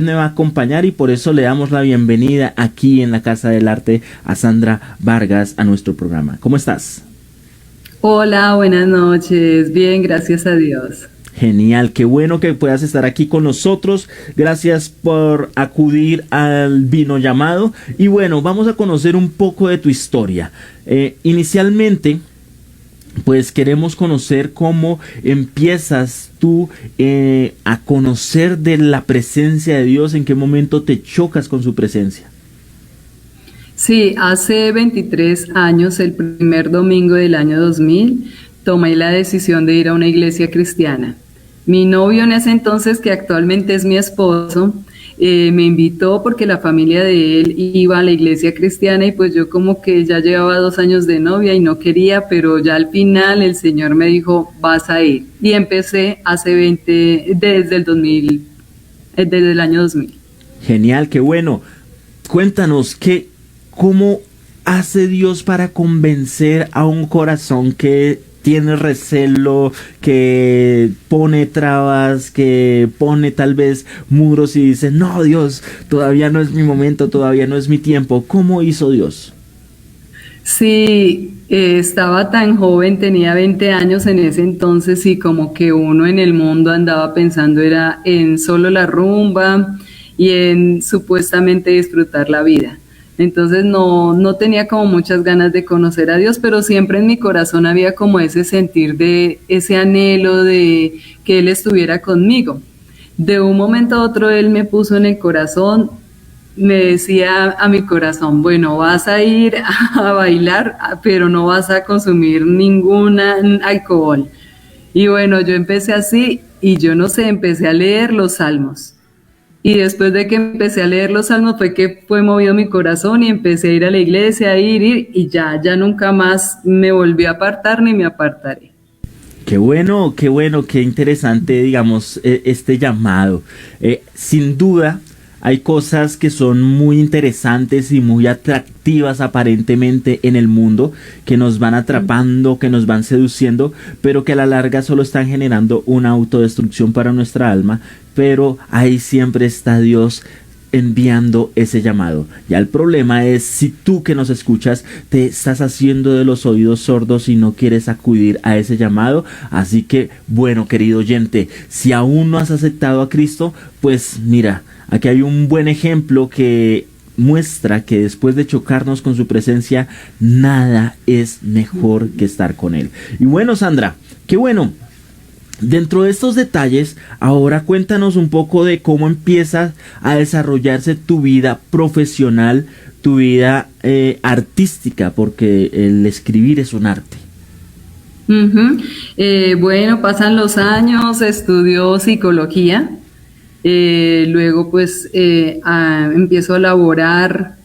me va a acompañar y por eso le damos la bienvenida aquí en la Casa del Arte a Sandra Vargas a nuestro programa. ¿Cómo estás? Hola, buenas noches. Bien, gracias a Dios. Genial, qué bueno que puedas estar aquí con nosotros. Gracias por acudir al Vino Llamado. Y bueno, vamos a conocer un poco de tu historia. Inicialmente, pues queremos conocer cómo empiezas tú a conocer de la presencia de Dios, en qué momento te chocas con su presencia. Sí, hace 23 años, el primer domingo del año 2000, tomé la decisión de ir a una iglesia cristiana. Mi novio en ese entonces, que actualmente es mi esposo, me invitó porque la familia de él iba a la iglesia cristiana y pues yo como que ya llevaba 2 años de novia y no quería, pero ya al final el Señor me dijo, vas a ir. Y empecé desde el 2000, desde el año 2000. Genial, qué bueno. Cuéntanos, ¿cómo hace Dios para convencer a un corazón que tiene recelo, que pone trabas, que pone tal vez muros y dice, no, Dios, todavía no es mi momento, todavía no es mi tiempo? ¿Cómo hizo Dios? Sí, estaba tan joven, tenía 20 años en ese entonces y como que uno en el mundo andaba pensando era en solo la rumba y en supuestamente disfrutar la vida. Entonces no tenía como muchas ganas de conocer a Dios, pero siempre en mi corazón había como ese sentir de ese anhelo de que Él estuviera conmigo. De un momento a otro Él me puso en el corazón, me decía a mi corazón, bueno, vas a ir a bailar, pero no vas a consumir ningún alcohol. Y bueno, yo empecé así y yo no sé, empecé a leer los salmos. Y después de que empecé a leer los salmos fue movido mi corazón y empecé a ir a la iglesia, a ir y ya nunca más me volví a apartar ni me apartaré. Qué bueno, qué interesante, digamos, este llamado. Sin duda, hay cosas que son muy interesantes y muy atractivas aparentemente en el mundo, que nos van atrapando, que nos van seduciendo, pero que a la larga solo están generando una autodestrucción para nuestra alma. Pero ahí siempre está Dios enviando ese llamado. Ya el problema es si tú que nos escuchas te estás haciendo de los oídos sordos y no quieres acudir a ese llamado. Así que, bueno, querido oyente, si aún no has aceptado a Cristo, pues mira, aquí hay un buen ejemplo que muestra que después de chocarnos con su presencia, nada es mejor que estar con Él. Y bueno, Sandra, qué bueno. Dentro de estos detalles, ahora cuéntanos un poco de cómo empieza a desarrollarse tu vida profesional, tu vida artística, porque el escribir es un arte. Uh-huh. Bueno, pasan los años, estudio psicología, luego pues empiezo a laborar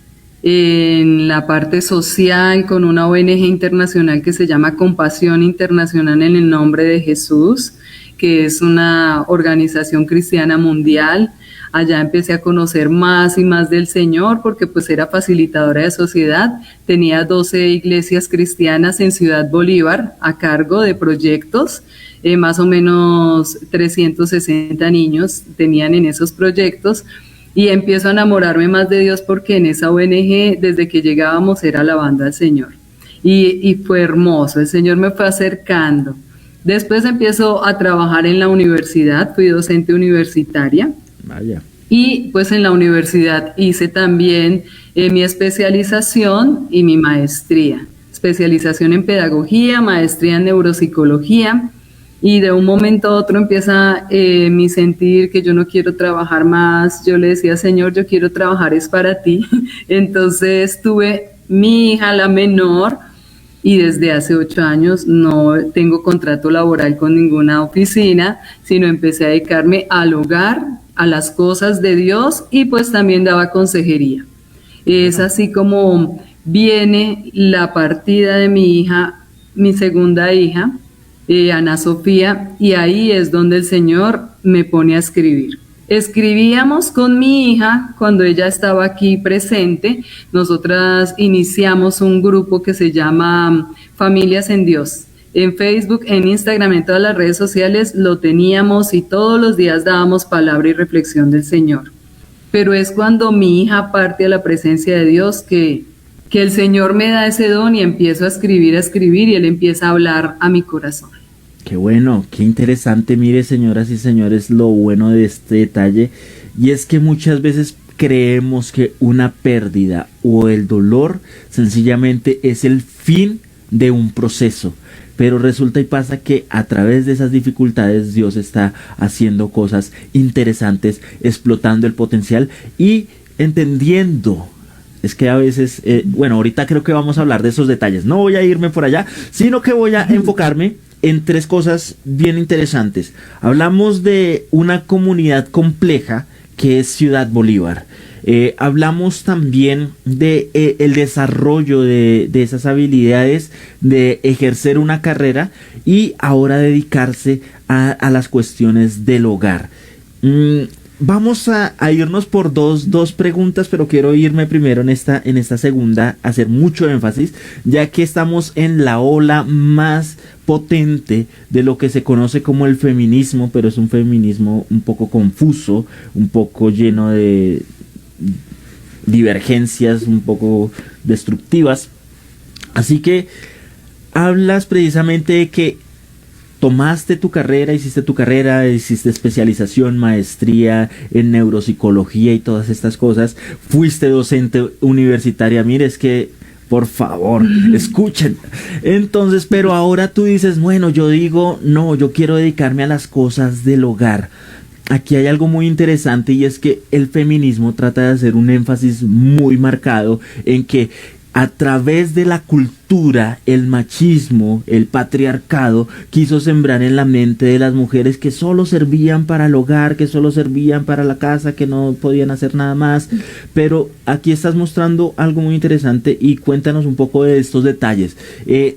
en la parte social con una ONG internacional que se llama Compasión Internacional en el Nombre de Jesús, que es una organización cristiana mundial. Allá empecé a conocer más y más del Señor porque pues era facilitadora de sociedad. Tenía 12 iglesias cristianas en Ciudad Bolívar a cargo de proyectos. Más o menos 360 niños tenían en esos proyectos. Y empiezo a enamorarme más de Dios porque en esa ONG, desde que llegábamos, era alabando al Señor. Y fue hermoso, el Señor me fue acercando. Después empiezo a trabajar en la universidad, fui docente universitaria. Vaya. Y pues en la universidad hice también mi especialización y mi maestría. Especialización en pedagogía, maestría en neuropsicología. Y de un momento a otro empieza mi sentir que yo no quiero trabajar más. Yo le decía, Señor, yo quiero trabajar, es para ti. Entonces tuve mi hija, la menor, y desde hace 8 años no tengo contrato laboral con ninguna oficina, sino empecé a dedicarme al hogar, a las cosas de Dios y pues también daba consejería. Es así como viene la partida de mi hija, mi segunda hija, Ana Sofía, y ahí es donde el Señor me pone a escribir. Escribíamos con mi hija cuando ella estaba aquí presente. Nosotras iniciamos un grupo que se llama Familias en Dios. En Facebook, en Instagram, en todas las redes sociales lo teníamos y todos los días dábamos palabra y reflexión del Señor. pero es cuando mi hija parte a la presencia de Dios que el Señor me da ese don y empiezo a escribir y Él empieza a hablar a mi corazón. Qué bueno, qué interesante. Mire, señoras y señores, lo bueno de este detalle, y es que muchas veces creemos que una pérdida o el dolor sencillamente es el fin de un proceso, pero resulta y pasa que a través de esas dificultades Dios está haciendo cosas interesantes, explotando el potencial y entendiendo. Es que a veces, bueno, ahorita creo que vamos a hablar de esos detalles. No voy a irme por allá, sino que voy a enfocarme en tres cosas bien interesantes. Hablamos de una comunidad compleja que es Ciudad Bolívar. Hablamos también de el desarrollo de esas habilidades de ejercer una carrera y ahora dedicarse a las cuestiones del hogar. Vamos a irnos por dos preguntas, pero quiero irme primero en esta segunda, hacer mucho énfasis, ya que estamos en la ola más potente de lo que se conoce como el feminismo, pero es un feminismo un poco confuso, un poco lleno de divergencias, un poco destructivas. Así que hablas precisamente de que tomaste tu carrera, hiciste especialización, maestría en neuropsicología y todas estas cosas, fuiste docente universitaria. Mire, es que por favor, escuchen. Entonces, pero ahora tú dices, bueno, yo digo, no, yo quiero dedicarme a las cosas del hogar. Aquí hay algo muy interesante, y es que el feminismo trata de hacer un énfasis muy marcado en que a través de la cultura, el machismo, el patriarcado quiso sembrar en la mente de las mujeres que solo servían para el hogar, que solo servían para la casa, que no podían hacer nada más. Pero aquí estás mostrando algo muy interesante, y cuéntanos un poco de estos detalles.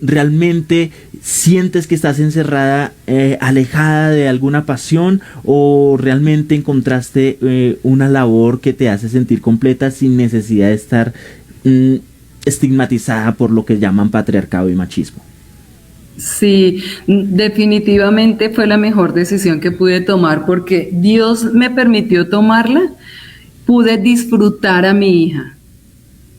¿Realmente sientes que estás encerrada, alejada de alguna pasión, o realmente encontraste una labor que te hace sentir completa sin necesidad de estar estigmatizada por lo que llaman patriarcado y machismo? Sí, definitivamente fue la mejor decisión que pude tomar, porque Dios me permitió tomarla. Pude disfrutar a mi hija,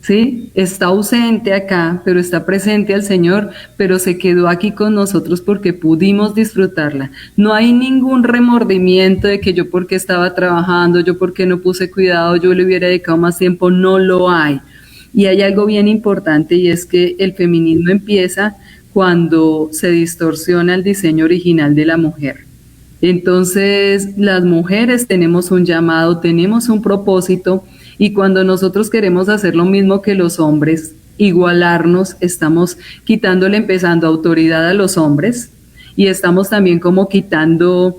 ¿sí? Está ausente acá, pero está presente al Señor, pero se quedó aquí con nosotros porque pudimos disfrutarla. No hay ningún remordimiento de que yo porque estaba trabajando, yo porque no puse cuidado, yo le hubiera dedicado más tiempo. No lo hay. Y hay algo bien importante, y es que el feminismo empieza cuando se distorsiona el diseño original de la mujer. Entonces, las mujeres tenemos un llamado, tenemos un propósito, y cuando nosotros queremos hacer lo mismo que los hombres, igualarnos, estamos empezando autoridad a los hombres, y estamos también como quitando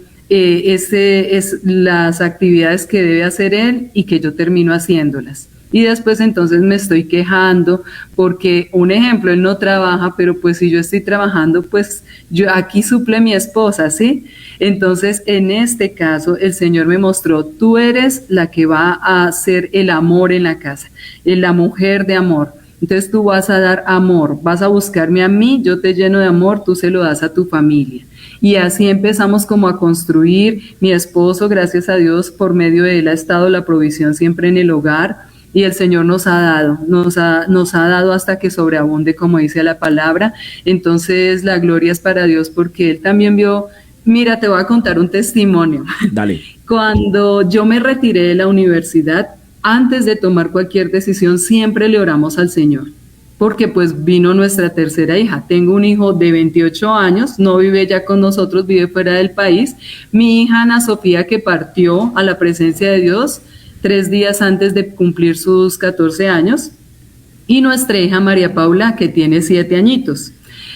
las actividades que debe hacer él y que yo termino haciéndolas. Y después entonces me estoy quejando porque, un ejemplo, él no trabaja, pero pues si yo estoy trabajando, pues yo aquí suple mi esposa, ¿sí? Entonces, en este caso, el Señor me mostró, tú eres la que va a hacer el amor en la casa, la mujer de amor. Entonces tú vas a dar amor, vas a buscarme a mí, yo te lleno de amor, tú se lo das a tu familia. Y así empezamos como a construir. Mi esposo, gracias a Dios, por medio de él ha estado la provisión siempre en el hogar. Y el Señor nos ha dado hasta que sobreabunde, como dice la palabra. Entonces la gloria es para Dios, porque Él también vio. Mira, te voy a contar un testimonio. Dale. Cuando yo me retiré de la universidad, antes de tomar cualquier decisión, siempre le oramos al Señor, porque pues vino nuestra tercera hija. Tengo un hijo de 28 años, no vive ya con nosotros, vive fuera del país. Mi hija Ana Sofía, que partió a la presencia de Dios 3 días antes de cumplir sus 14 años, y nuestra hija María Paula, que tiene 7 añitos.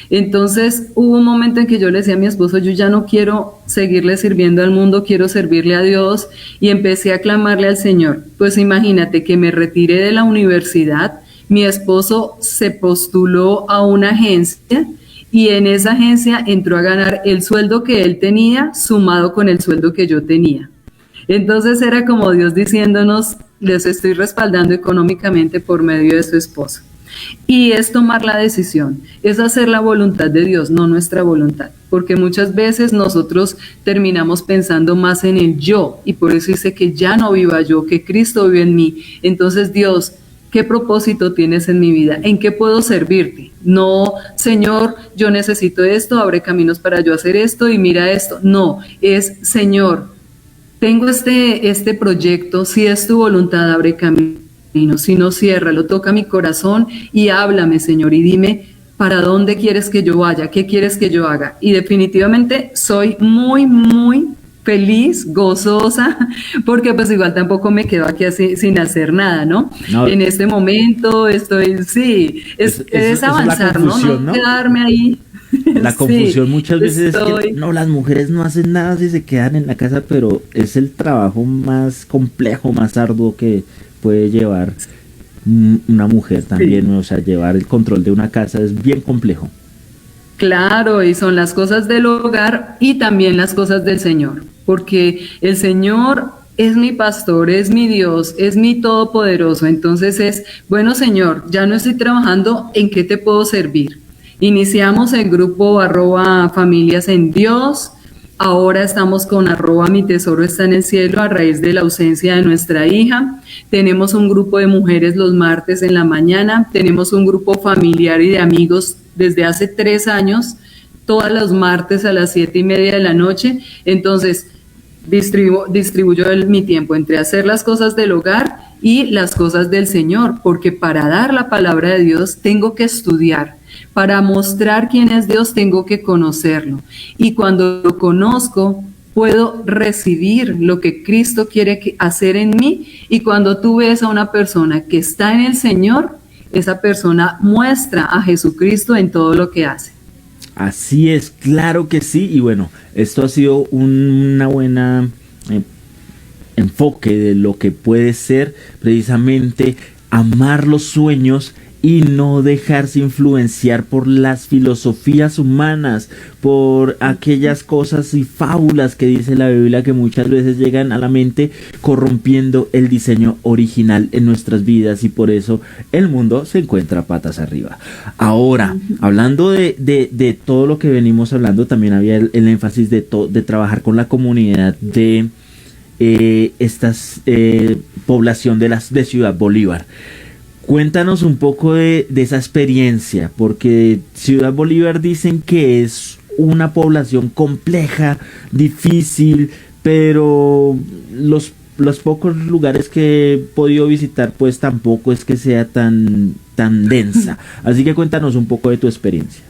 Entonces hubo un momento en que yo le decía a mi esposo, yo ya no quiero seguirle sirviendo al mundo, quiero servirle a Dios, y empecé a clamarle al Señor. Pues imagínate que me retiré de la universidad, mi esposo se postuló a una agencia, y en esa agencia entró a ganar el sueldo que él tenía sumado con el sueldo que yo tenía. Entonces era como Dios diciéndonos, les estoy respaldando económicamente por medio de su esposo. Y es tomar la decisión, es hacer la voluntad de Dios, no nuestra voluntad, porque muchas veces nosotros terminamos pensando más en el yo, y por eso dice que ya no viva yo, que Cristo vive en mí. Entonces, Dios, ¿qué propósito tienes en mi vida? ¿En qué puedo servirte? No, Señor, yo necesito esto, abre caminos para yo hacer esto y mira esto. No, es, Señor, tengo este proyecto, si es tu voluntad, abre caminos, si no, ciérralo, toca mi corazón y háblame, Señor, y dime para dónde quieres que yo vaya, qué quieres que yo haga. Y definitivamente soy muy, muy feliz, gozosa, porque pues igual tampoco me quedo aquí así, sin hacer nada, ¿no? No, En este momento estoy, sí, es avanzar, es ¿no? Quedarme ahí. La confusión Sí, muchas veces es que no, las mujeres no hacen nada si se quedan en la casa, pero es el trabajo más complejo, más arduo que puede llevar una mujer también, sí. o sea, llevar el control de una casa es bien complejo. Claro, y son las cosas del hogar y también las cosas del Señor, porque el Señor es mi pastor, es mi Dios, es mi todopoderoso. Entonces es, bueno, Señor, ya no estoy trabajando, ¿en qué te puedo servir? Iniciamos el grupo @familias en Dios. Ahora estamos con @mi tesoro está en el cielo a raíz de la ausencia de nuestra hija. Tenemos un grupo de mujeres los martes en la mañana. Tenemos un grupo familiar y de amigos desde hace 3 años, todos los martes a las 7:30 de la noche. Entonces, distribuyo mi tiempo entre hacer las cosas del hogar y las cosas del Señor, porque para dar la palabra de Dios tengo que estudiar. Para mostrar quién es Dios tengo que conocerlo. Y cuando lo conozco, puedo recibir lo que Cristo quiere hacer en mí. Y cuando tú ves a una persona que está en el Señor, esa persona muestra a Jesucristo en todo lo que hace. Así es, claro que sí. Y bueno, esto ha sido una buena enfoque de lo que puede ser precisamente amar los sueños y no dejarse influenciar por las filosofías humanas, por aquellas cosas y fábulas que dice la Biblia que muchas veces llegan a la mente corrompiendo el diseño original en nuestras vidas, y por eso el mundo se encuentra patas arriba. Ahora, hablando de todo lo que venimos hablando, también había el énfasis de trabajar con la comunidad de población de Ciudad Bolívar. Cuéntanos un poco de esa experiencia, porque Ciudad Bolívar dicen que es una población compleja, difícil, pero los pocos lugares que he podido visitar, pues tampoco es que sea tan densa. Así que cuéntanos un poco de tu experiencia.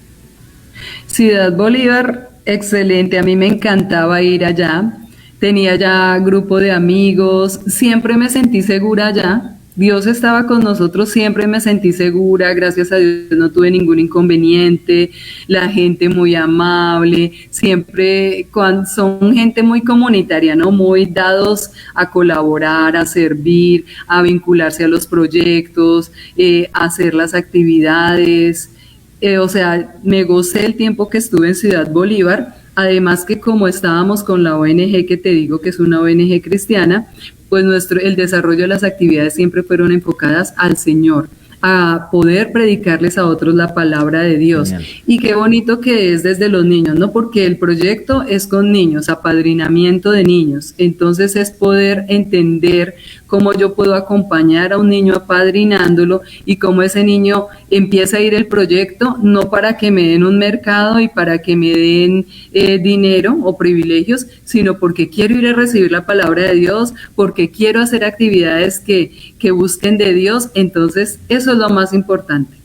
Ciudad Bolívar, excelente, a mí me encantaba ir allá, tenía ya grupo de amigos, siempre me sentí segura allá. Dios estaba con nosotros, siempre me sentí segura, gracias a Dios no tuve ningún inconveniente, la gente muy amable, siempre son gente muy comunitaria, ¿no? Muy dados a colaborar, a servir, a vincularse a los proyectos, a hacer las actividades. O sea, me gocé el tiempo que estuve en Ciudad Bolívar. Además que como estábamos con la ONG, que te digo que es una ONG cristiana, pues el desarrollo de las actividades siempre fueron enfocadas al Señor, a poder predicarles a otros la palabra de Dios. Genial. Y qué bonito que es desde los niños, ¿no? Porque el proyecto es con niños, apadrinamiento de niños. Entonces es poder entender cómo yo puedo acompañar a un niño apadrinándolo y cómo ese niño empieza a ir el proyecto, no para que me den un mercado y para que me den dinero o privilegios, sino porque quiero ir a recibir la palabra de Dios, porque quiero hacer actividades que busquen de Dios. Entonces eso es lo más importante.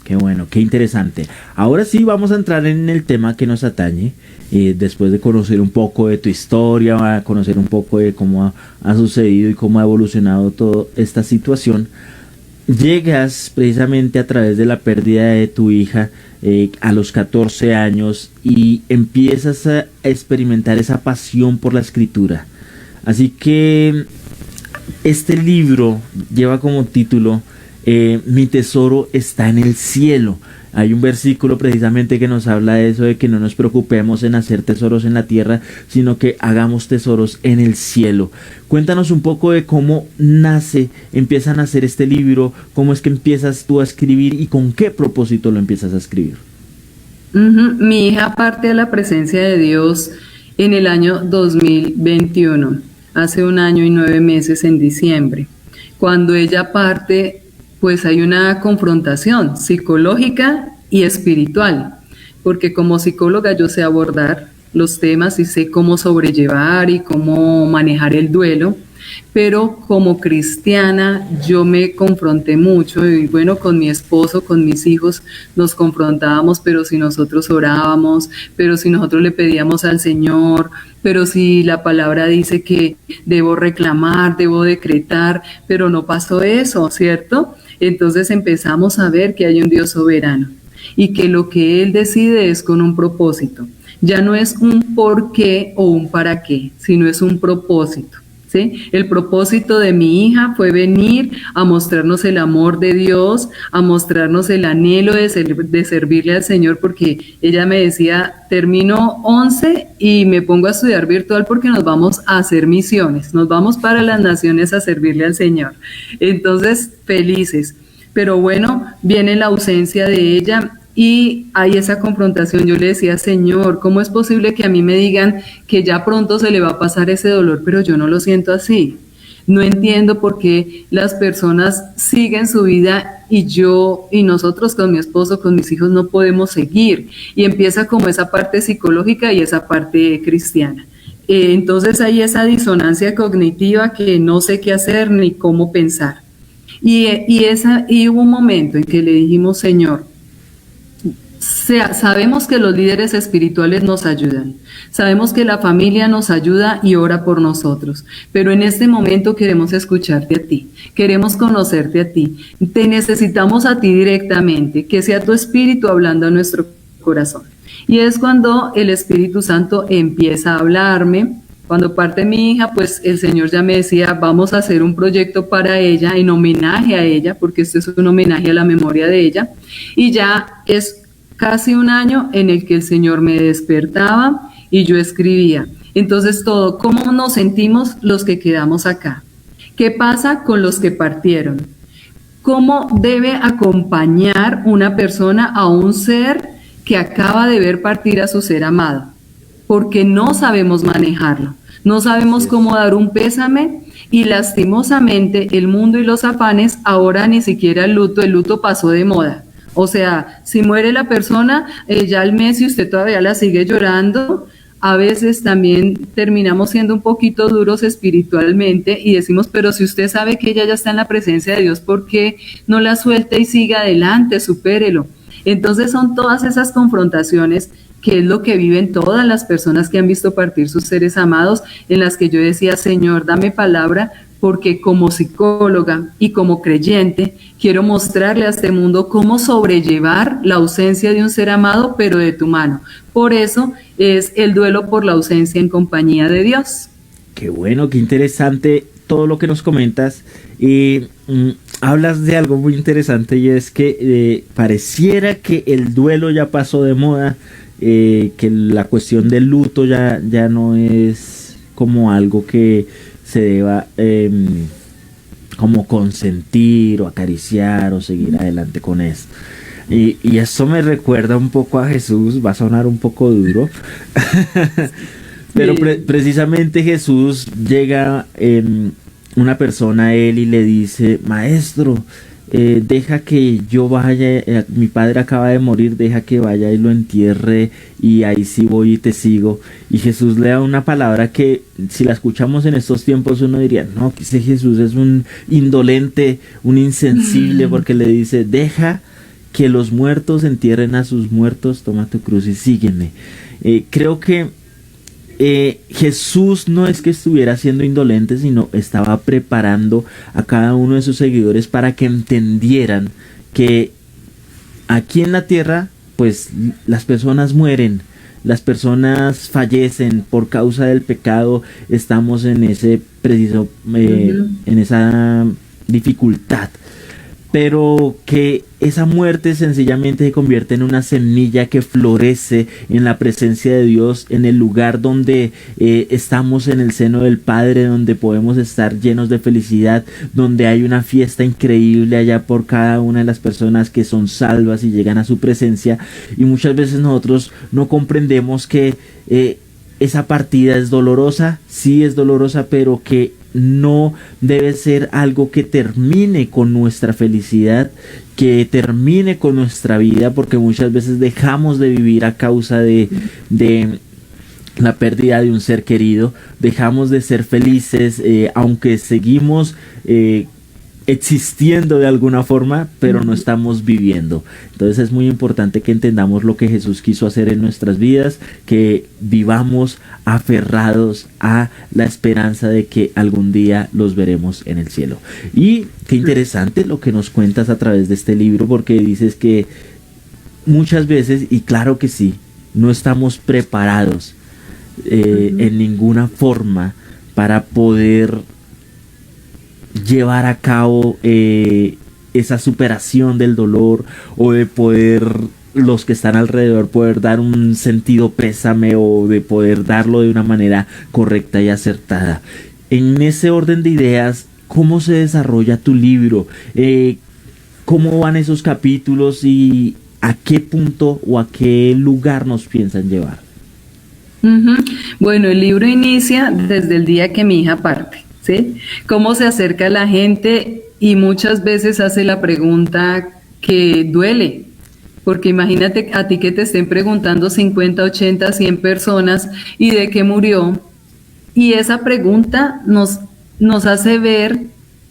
Qué bueno, qué interesante. Ahora sí vamos a entrar en el tema que nos atañe. Después de conocer un poco de tu historia, a conocer un poco de cómo ha sucedido y cómo ha evolucionado toda esta situación, llegas precisamente a través de la pérdida de tu hija a los 14 años y empiezas a experimentar esa pasión por la escritura. Así que este libro lleva como título Mi tesoro está en el cielo. Hay un versículo precisamente que nos habla de eso, de que no nos preocupemos en hacer tesoros en la tierra, sino que hagamos tesoros en el cielo. Cuéntanos un poco de cómo empieza a nacer este libro, cómo es que empiezas tú a escribir y con qué propósito lo empiezas a escribir. Mi hija parte a la presencia de Dios en el año 2021, hace 1 año y 9 meses en diciembre. Cuando ella parte, pues hay una confrontación psicológica y espiritual, porque como psicóloga yo sé abordar los temas y sé cómo sobrellevar y cómo manejar el duelo, pero como cristiana yo me confronté mucho y bueno, con mi esposo, con mis hijos nos confrontábamos, pero si nosotros orábamos, pero si nosotros le pedíamos al Señor, pero si la palabra dice que debo reclamar, debo decretar, pero no pasó eso, ¿cierto? Entonces empezamos a ver que hay un Dios soberano y que lo que Él decide es con un propósito. Ya no es un por qué o un para qué, sino es un propósito. ¿Sí? El propósito de mi hija fue venir a mostrarnos el amor de Dios, a mostrarnos el anhelo de servirle al Señor, porque ella me decía, termino 11 y me pongo a estudiar virtual porque nos vamos a hacer misiones, nos vamos para las naciones a servirle al Señor. Entonces, felices. Pero bueno, viene la ausencia de ella. Y hay esa confrontación. Yo le decía, Señor, ¿cómo es posible que a mí me digan que ya pronto se le va a pasar ese dolor, pero yo no lo siento así? No entiendo por qué las personas siguen su vida y nosotros con mi esposo, con mis hijos no podemos seguir. Y empieza como esa parte psicológica y esa parte cristiana. Entonces hay esa disonancia cognitiva que no sé qué hacer ni cómo pensar. Y hubo un momento en que le dijimos, Señor, sabemos que los líderes espirituales nos ayudan, sabemos que la familia nos ayuda y ora por nosotros, pero en este momento queremos escucharte a ti, queremos conocerte a ti, te necesitamos a ti directamente, que sea tu espíritu hablando a nuestro corazón. Y es cuando el Espíritu Santo empieza a hablarme. Cuando parte mi hija, pues el Señor ya me decía, vamos a hacer un proyecto para ella, en homenaje a ella, porque esto es un homenaje a la memoria de ella, y ya es casi 1 año en el que el Señor me despertaba y yo escribía. Entonces todo, ¿cómo nos sentimos los que quedamos acá? ¿Qué pasa con los que partieron? ¿Cómo debe acompañar una persona a un ser que acaba de ver partir a su ser amado? Porque no sabemos manejarlo, no sabemos cómo dar un pésame y lastimosamente el mundo y los afanes, ahora ni siquiera el luto pasó de moda. O sea, si muere la persona, ya al mes y usted todavía la sigue llorando, a veces también terminamos siendo un poquito duros espiritualmente y decimos, pero si usted sabe que ella ya está en la presencia de Dios, ¿por qué no la suelta y siga adelante, supérelo? Entonces son todas esas confrontaciones que es lo que viven todas las personas que han visto partir sus seres amados, en las que yo decía, Señor, dame palabra, porque como psicóloga y como creyente quiero mostrarle a este mundo cómo sobrellevar la ausencia de un ser amado, pero de tu mano. Por eso es el duelo por la ausencia en compañía de Dios. Qué bueno, qué interesante todo lo que nos comentas. Hablas de algo muy interesante y es que pareciera que el duelo ya pasó de moda, que la cuestión del luto ya no es como algo que se deba como consentir o acariciar o seguir adelante con eso. Y eso me recuerda un poco a Jesús, va a sonar un poco duro, pero precisamente Jesús llega una persona a él y le dice, maestro, deja que yo vaya, mi padre acaba de morir, deja que vaya y lo entierre y ahí sí voy y te sigo. Y Jesús le da una palabra que si la escuchamos en estos tiempos uno diría, no, que ese Jesús es un indolente, un insensible, porque le dice, deja que los muertos entierren a sus muertos, toma tu cruz y sígueme. Creo que Jesús no es que estuviera siendo indolente, sino estaba preparando a cada uno de sus seguidores para que entendieran que aquí en la tierra pues las personas mueren, las personas fallecen por causa del pecado, estamos en ese preciso en esa dificultad, pero que esa muerte sencillamente se convierte en una semilla que florece en la presencia de Dios, en el lugar donde estamos en el seno del Padre, donde podemos estar llenos de felicidad, donde hay una fiesta increíble allá por cada una de las personas que son salvas y llegan a su presencia. Y muchas veces nosotros no comprendemos que esa partida es dolorosa, sí es dolorosa, pero que no debe ser algo que termine con nuestra felicidad, que termine con nuestra vida, porque muchas veces dejamos de vivir a causa de la pérdida de un ser querido, dejamos de ser felices, aunque seguimos existiendo de alguna forma, pero no estamos viviendo. Entonces es muy importante que entendamos lo que Jesús quiso hacer en nuestras vidas, que vivamos aferrados a la esperanza de que algún día los veremos en el cielo. Y qué interesante lo que nos cuentas a través de este libro, porque dices que muchas veces, y claro que sí, no estamos preparados en ninguna forma para poder llevar a cabo esa superación del dolor, o de poder, los que están alrededor, poder dar un sentido pésame, o de poder darlo de una manera correcta y acertada. En ese orden de ideas, ¿cómo se desarrolla tu libro? ¿Cómo van esos capítulos y a qué punto o a qué lugar nos piensan llevar? Bueno, el libro inicia desde el día que mi hija parte. ¿Sí? Cómo se acerca la gente y muchas veces hace la pregunta que duele, porque imagínate a ti que te estén preguntando 50, 80, 100 personas y de qué murió, y esa pregunta nos hace ver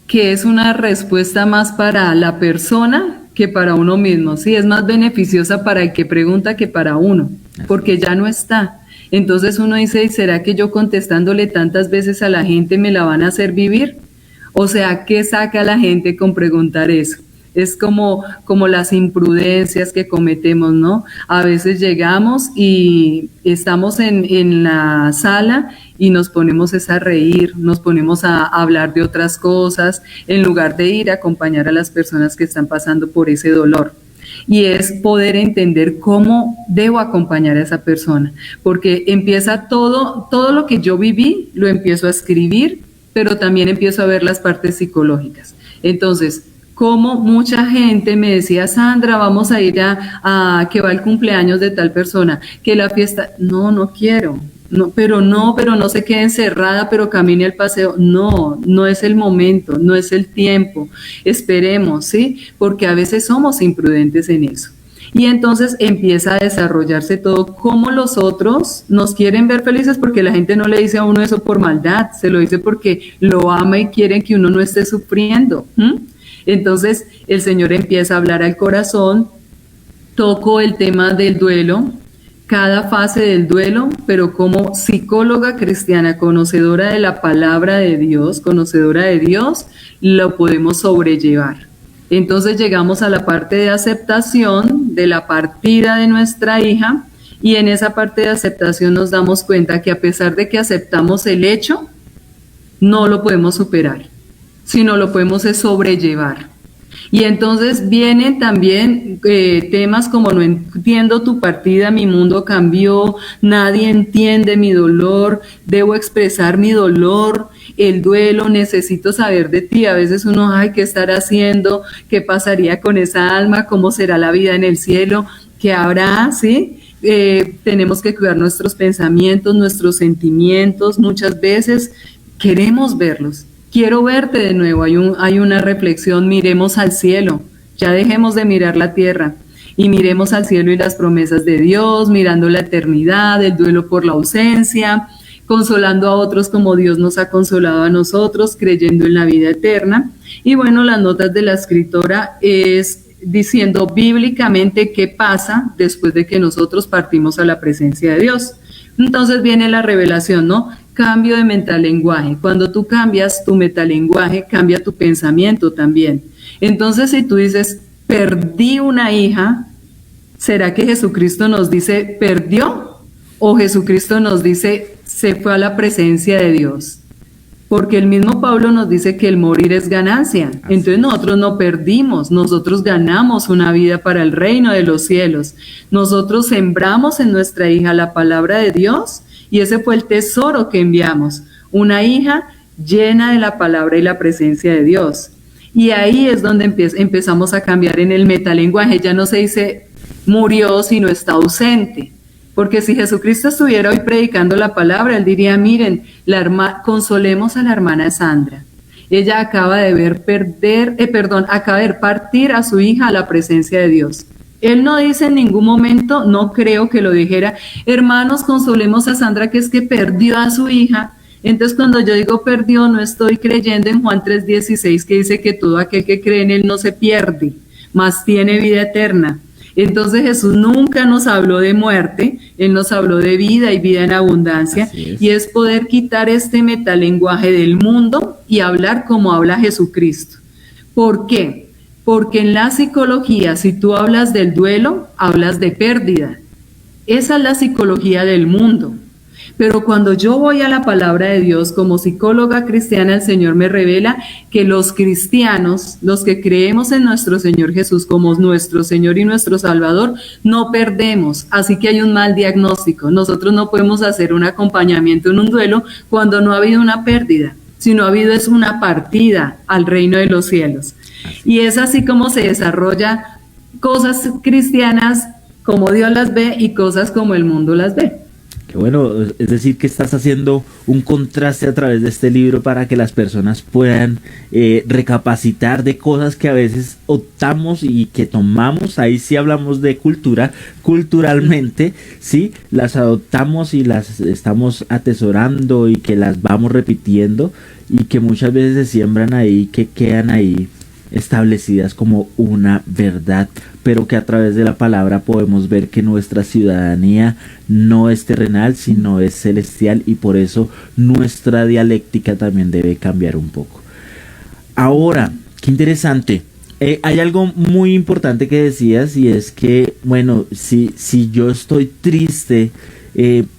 que es una respuesta más para la persona que para uno mismo, ¿sí? Es más beneficiosa para el que pregunta que para uno, porque ya no está. Entonces uno dice, ¿será que yo contestándole tantas veces a la gente me la van a hacer vivir? O sea, ¿qué saca la gente con preguntar eso? Es como las imprudencias que cometemos, ¿no? A veces llegamos y estamos en la sala y nos ponemos a reír, nos ponemos a hablar de otras cosas, en lugar de ir a acompañar a las personas que están pasando por ese dolor. Y es poder entender cómo debo acompañar a esa persona, porque empieza todo lo que yo viví, lo empiezo a escribir, pero también empiezo a ver las partes psicológicas. Entonces, como mucha gente me decía, Sandra, vamos a ir a que va el cumpleaños de tal persona, que la fiesta, no quiero. Pero no se quede encerrada, pero camine al paseo. No es el momento, no es el tiempo. Esperemos, ¿sí? Porque a veces somos imprudentes en eso. Y entonces empieza a desarrollarse todo, como los otros nos quieren ver felices, porque la gente no le dice a uno eso por maldad, se lo dice porque lo ama y quieren que uno no esté sufriendo. Entonces el Señor empieza a hablar al corazón, toco el tema del duelo, cada fase del duelo, pero como psicóloga cristiana, conocedora de la palabra de Dios, lo podemos sobrellevar. Entonces llegamos a la parte de aceptación de la partida de nuestra hija, y en esa parte de aceptación nos damos cuenta que a pesar de que aceptamos el hecho, no lo podemos superar, sino lo podemos sobrellevar. Y entonces vienen también temas como no entiendo tu partida, mi mundo cambió, nadie entiende mi dolor, debo expresar mi dolor, el duelo, necesito saber de ti. A veces uno, ¿qué estar haciendo? ¿Qué pasaría con esa alma? ¿Cómo será la vida en el cielo? ¿Qué habrá? ¿Sí? Tenemos que cuidar nuestros pensamientos, nuestros sentimientos. Muchas veces queremos verlos. Quiero verte de nuevo, hay una reflexión, miremos al cielo, ya dejemos de mirar la tierra y miremos al cielo y las promesas de Dios, mirando la eternidad, el duelo por la ausencia, consolando a otros como Dios nos ha consolado a nosotros, creyendo en la vida eterna. Y bueno, las notas de la escritora es diciendo bíblicamente qué pasa después de que nosotros partimos a la presencia de Dios. Entonces viene la revelación, ¿no? Cambio de metalenguaje. Cuando tú cambias tu metalenguaje, cambia tu pensamiento también. Entonces, si tú dices, perdí una hija, ¿será que Jesucristo nos dice, perdió? ¿O Jesucristo nos dice, se fue a la presencia de Dios? porque el mismo Pablo nos dice que el morir es ganancia. Entonces nosotros no perdimos, nosotros ganamos una vida para el reino de los cielos. Nosotros sembramos en nuestra hija la palabra de Dios y ese fue el tesoro que enviamos, una hija llena de la palabra y la presencia de Dios. Y ahí es donde empezamos a cambiar en el metalenguaje. Ya no se dice murió, sino está ausente. Porque si Jesucristo estuviera hoy predicando la palabra, él diría, miren, consolemos a la hermana Sandra. Ella acaba de ver partir a su hija a la presencia de Dios. Él no dice en ningún momento, no creo que lo dijera, hermanos, consolemos a Sandra que es que perdió a su hija. Entonces cuando yo digo perdió, no estoy creyendo en Juan 3:16 que dice que todo aquel que cree en él no se pierde, mas tiene vida eterna. Entonces Jesús nunca nos habló de muerte, Él nos habló de vida y vida en abundancia, y es poder quitar este metalenguaje del mundo y hablar como habla Jesucristo. ¿Por qué? Porque en la psicología, si tú hablas del duelo, hablas de pérdida. Esa es la psicología del mundo. Pero cuando yo voy a la palabra de Dios como psicóloga cristiana, el Señor me revela que los cristianos, los que creemos en nuestro Señor Jesús como nuestro Señor y nuestro Salvador, no perdemos. Así que hay un mal diagnóstico. Nosotros no podemos hacer un acompañamiento en un duelo cuando no ha habido una pérdida, sino ha habido es una partida al reino de los cielos. Y es así como se desarrolla cosas cristianas como Dios las ve y cosas como el mundo las ve. Bueno, es decir, que estás haciendo un contraste a través de este libro para que las personas puedan recapacitar de cosas que a veces optamos y que tomamos. Ahí sí hablamos de cultura, culturalmente, sí, las adoptamos y las estamos atesorando y que las vamos repitiendo y que muchas veces se siembran ahí, que quedan ahí establecidas como una verdad, pero que a través de la palabra podemos ver que nuestra ciudadanía no es terrenal, sino es celestial, y por eso nuestra dialéctica también debe cambiar un poco. Ahora, qué interesante. Hay algo muy importante que decías, y es que, bueno, si yo estoy triste,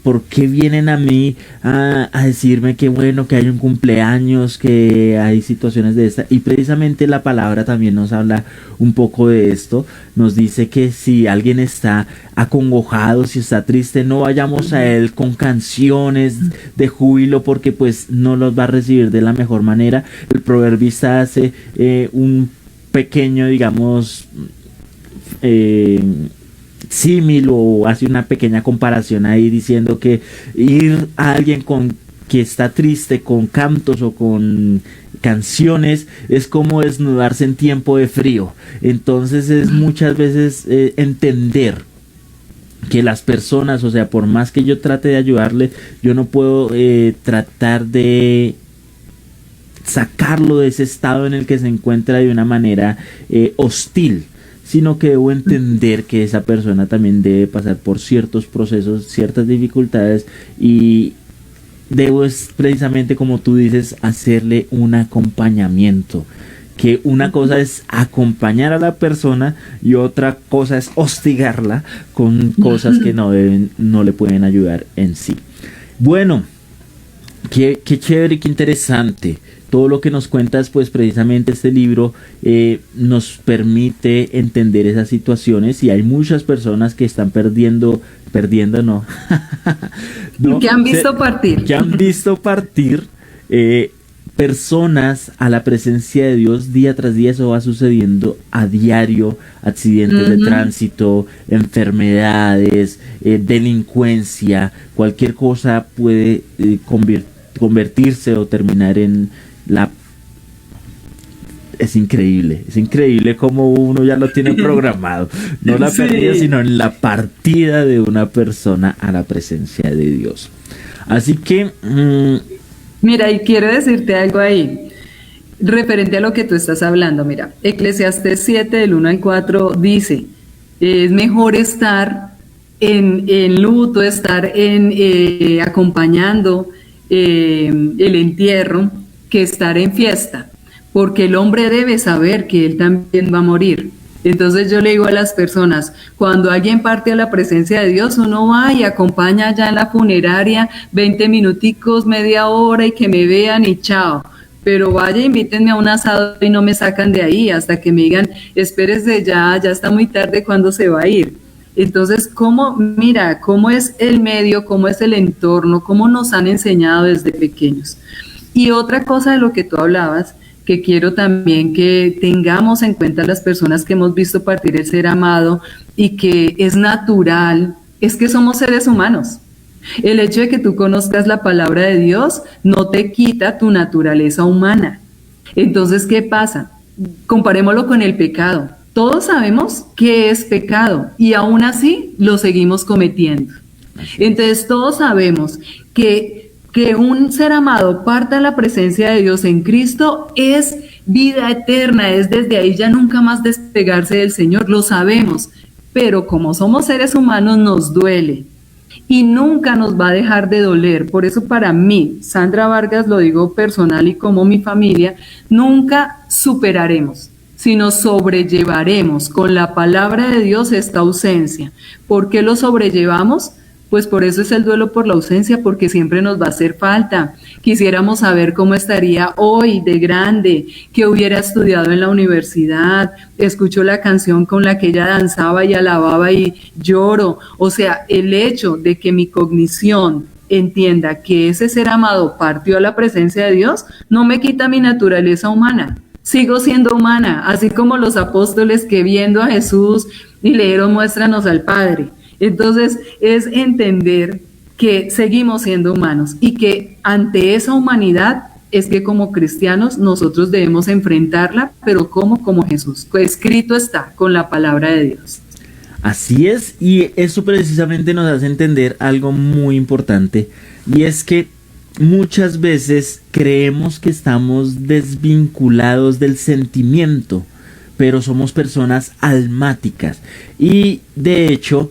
¿por qué vienen a mí a decirme que bueno, que hay un cumpleaños, que hay situaciones de esta? Y precisamente la palabra también nos habla un poco de esto. Nos dice que si alguien está acongojado, si está triste, no vayamos a él con canciones de júbilo, porque pues no los va a recibir de la mejor manera. El proverbista hace un pequeño, digamos, símil, o hace una pequeña comparación ahí diciendo que ir a alguien que está triste con cantos o con canciones es como desnudarse en tiempo de frío. Entonces es muchas veces entender que las personas, o sea, por más que yo trate de ayudarle, yo no puedo tratar de sacarlo de ese estado en el que se encuentra de una manera hostil, sino que debo entender que esa persona también debe pasar por ciertos procesos, ciertas dificultades, y debo, es precisamente como tú dices, hacerle un acompañamiento. Que una cosa es acompañar a la persona y otra cosa es hostigarla con cosas que no le pueden ayudar en sí. Bueno, qué chévere y qué interesante todo lo que nos cuentas. Pues precisamente este libro nos permite entender esas situaciones, y hay muchas personas que están perdiendo no, no, que han visto partir personas a la presencia de Dios día tras día. Eso va sucediendo a diario: accidentes de tránsito, enfermedades, delincuencia, cualquier cosa puede convertirse o terminar en la... Es increíble como uno ya lo tiene programado, no la pérdida, sino en la partida de una persona a la presencia de Dios. Así que mira, y quiero decirte algo ahí referente a lo que tú estás hablando. Mira, Eclesiastés 7 del 1 al 4 dice: es mejor estar en luto, estar acompañando el entierro, que estar en fiesta, porque el hombre debe saber que él también va a morir. Entonces yo le digo a las personas, cuando alguien parte a la presencia de Dios, uno va y acompaña allá en la funeraria 20 minuticos, media hora y que me vean y chao. Pero vaya, invítenme a un asado y no me sacan de ahí hasta que me digan, espérese ya está muy tarde, ¿cuándo se va a ir? Entonces, mira, cómo es el medio, cómo es el entorno, cómo nos han enseñado desde pequeños. Y otra cosa de lo que tú hablabas, que quiero también que tengamos en cuenta las personas que hemos visto partir el ser amado y que es natural, es que somos seres humanos. El hecho de que tú conozcas la palabra de Dios no te quita tu naturaleza humana. Entonces, ¿qué pasa? Comparémoslo con el pecado. Todos sabemos qué es pecado y aún así lo seguimos cometiendo. Entonces, todos sabemos que un ser amado parta a la presencia de Dios en Cristo es vida eterna, es desde ahí ya nunca más despegarse del Señor, lo sabemos, pero como somos seres humanos nos duele y nunca nos va a dejar de doler. Por eso para mí, Sandra Vargas, lo digo personal y como mi familia, nunca superaremos, sino sobrellevaremos con la palabra de Dios esta ausencia. ¿Por qué lo sobrellevamos? Pues por eso es el duelo por la ausencia, porque siempre nos va a hacer falta. Quisiéramos saber cómo estaría hoy de grande, que hubiera estudiado en la universidad, escucho la canción con la que ella danzaba y alababa y lloro. O sea, el hecho de que mi cognición entienda que ese ser amado partió a la presencia de Dios, no me quita mi naturaleza humana. Sigo siendo humana, así como los apóstoles que viendo a Jesús y le dieron muéstranos al Padre. Entonces es entender que seguimos siendo humanos y que ante esa humanidad es que como cristianos nosotros debemos enfrentarla, pero como Jesús, escrito está con la palabra de Dios. Así es, y eso precisamente nos hace entender algo muy importante, y es que muchas veces creemos que estamos desvinculados del sentimiento, pero somos personas almáticas. Y de hecho,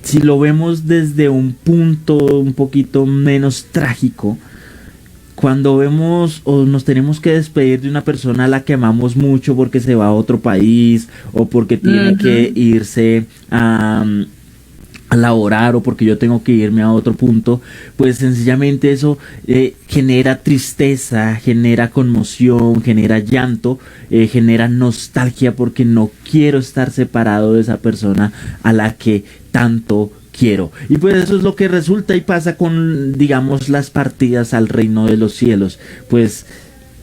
si lo vemos desde un punto un poquito menos trágico, cuando vemos o nos tenemos que despedir de una persona a la que amamos mucho porque se va a otro país o porque tiene que irse a laborar o porque yo tengo que irme a otro punto, pues sencillamente eso genera tristeza, genera conmoción, genera llanto, genera nostalgia porque no quiero estar separado de esa persona a la que tanto quiero. Y pues eso es lo que resulta y pasa con, digamos, las partidas al reino de los cielos. Pues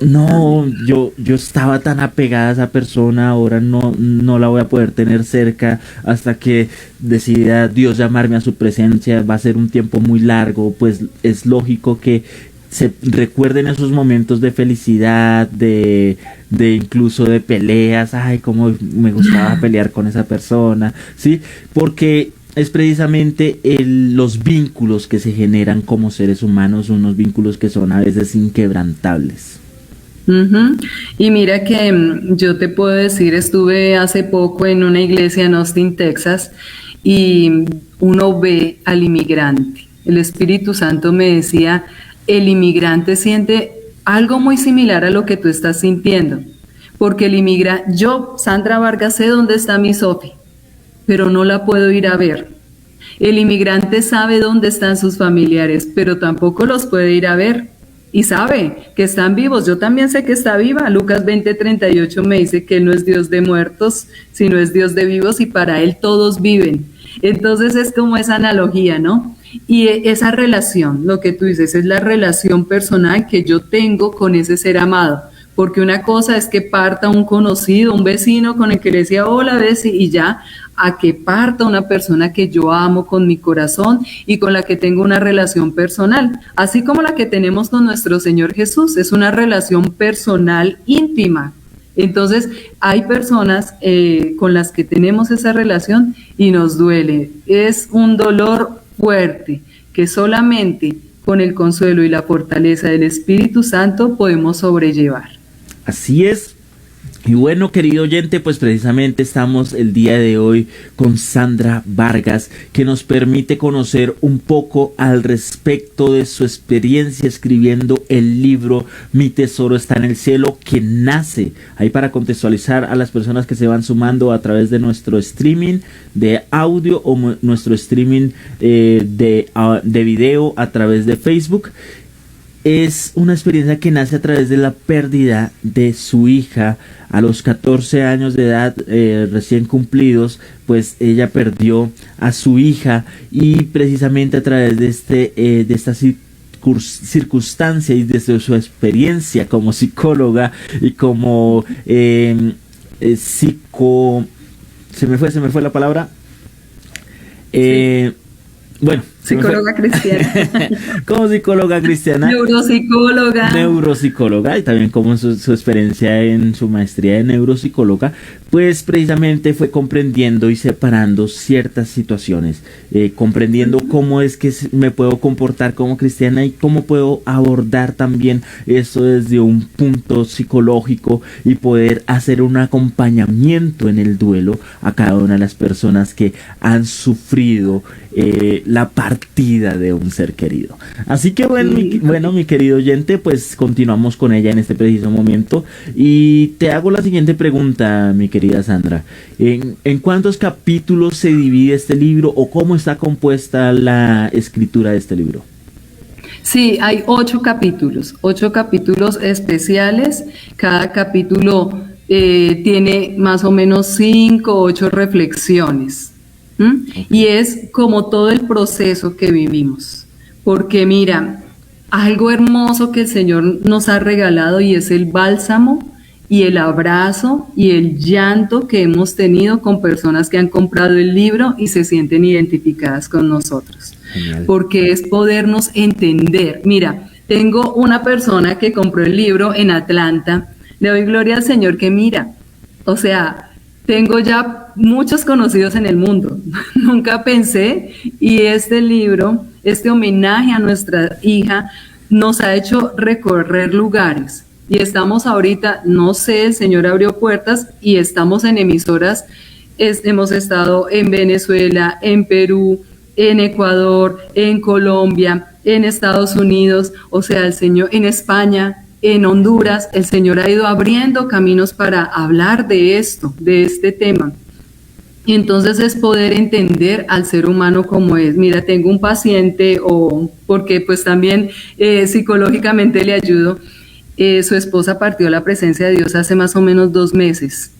no, yo estaba tan apegada a esa persona, ahora no la voy a poder tener cerca hasta que decida Dios llamarme a su presencia. Va a ser un tiempo muy largo, pues es lógico que se recuerden esos momentos de felicidad, de incluso de peleas. Ay, cómo me gustaba pelear con esa persona, ¿sí? Porque es precisamente los vínculos que se generan como seres humanos, unos vínculos que son a veces inquebrantables. Y mira que yo te puedo decir, estuve hace poco en una iglesia en Austin, Texas, y uno ve al inmigrante. El Espíritu Santo me decía, el inmigrante siente algo muy similar a lo que tú estás sintiendo, porque el inmigrante, yo, Sandra Vargas, sé dónde está mi Sofi, pero no la puedo ir a ver. El inmigrante sabe dónde están sus familiares, pero tampoco los puede ir a ver. Y sabe que están vivos, yo también sé que está viva. Lucas 20:38 me dice que Él no es Dios de muertos, sino es Dios de vivos y para Él todos viven. Entonces es como esa analogía, ¿no? Y esa relación, lo que tú dices, es la relación personal que yo tengo con ese ser amado. Porque una cosa es que parta un conocido, un vecino con el que le decía hola, Bessie, y ya, a que parta una persona que yo amo con mi corazón y con la que tengo una relación personal, así como la que tenemos con nuestro Señor Jesús, es una relación personal íntima. Entonces, hay personas con las que tenemos esa relación y nos duele. Es un dolor fuerte que solamente con el consuelo y la fortaleza del Espíritu Santo podemos sobrellevar. Así es. Y bueno, querido oyente, pues precisamente estamos el día de hoy con Sandra Vargas, que nos permite conocer un poco al respecto de su experiencia escribiendo el libro Mi Tesoro está en el cielo, que nace ahí para contextualizar a las personas que se van sumando a través de nuestro streaming de audio o nuestro streaming de video a través de Facebook. Es una experiencia que nace a través de la pérdida de su hija a los 14 años de edad recién cumplidos. Pues ella perdió a su hija, y precisamente a través de esta circunstancia y desde su experiencia como psicóloga y como se me fue la palabra. Sí. Bueno, psicóloga cristiana. Como psicóloga cristiana. Neuropsicóloga, y también como su experiencia en su maestría de neuropsicóloga, pues precisamente fue comprendiendo y separando ciertas situaciones, comprendiendo cómo es que me puedo comportar como cristiana y cómo puedo abordar también eso desde un punto psicológico y poder hacer un acompañamiento en el duelo a cada una de las personas que han sufrido la partida de un ser querido. Así que bueno, mi querido oyente, pues continuamos con ella en este preciso momento, y te hago la siguiente pregunta, mi querida Sandra. ¿En cuántos capítulos se divide este libro, o cómo está compuesta la escritura de este libro? Sí, hay 8 capítulos especiales. Cada capítulo tiene más o menos 5 o 8 reflexiones. Okay. Y es como todo el proceso que vivimos, porque mira, algo hermoso que el Señor nos ha regalado, y es el bálsamo y el abrazo y el llanto que hemos tenido con personas que han comprado el libro y se sienten identificadas con nosotros. Genial. Porque es podernos entender. Mira, tengo una persona que compró el libro en Atlanta. Le doy gloria al Señor que mira, o sea, tengo ya muchos conocidos en el mundo. Nunca pensé, y este libro, este homenaje a nuestra hija, nos ha hecho recorrer lugares. Y estamos ahorita, no sé, el Señor abrió puertas y estamos en emisoras. Hemos estado en Venezuela, en Perú, en Ecuador, en Colombia, en Estados Unidos, o sea, el Señor, en España, en Honduras. El Señor ha ido abriendo caminos para hablar de esto, de este tema. Y entonces es poder entender al ser humano como es. Mira, tengo un paciente, porque pues también psicológicamente le ayudo. Su esposa partió a la presencia de Dios hace más o menos 2 meses,